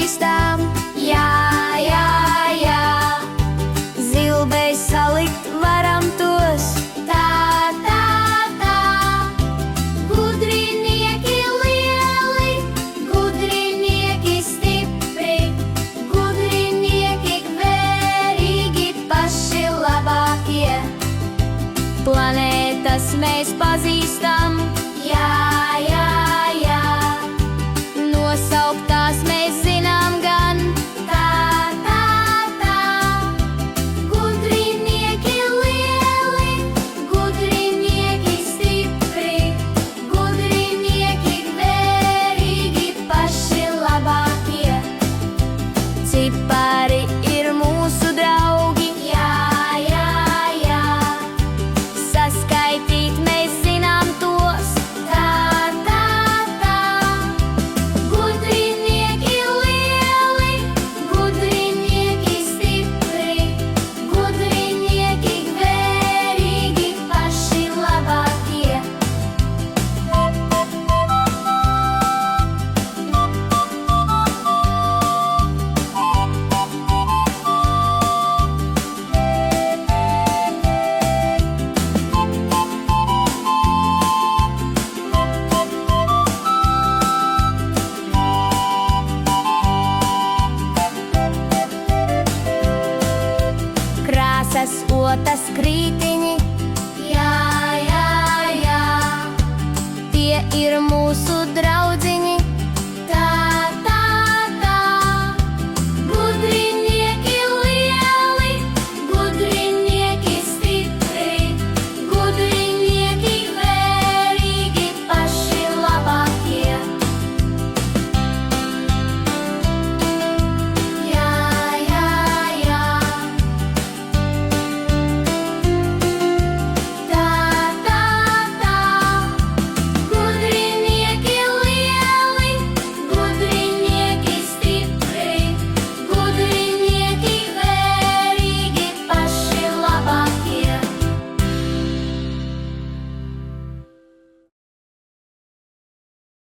pazīstam. Jā, jā, jā, zilbēs salikt varam tos. Tā, tā, tā, gudrinieki lieli, gudrinieki stipri, gudrinieki vērīgi, paši labākie. Planētas mēs pazīstam. Jā, jā, jā, nosaukt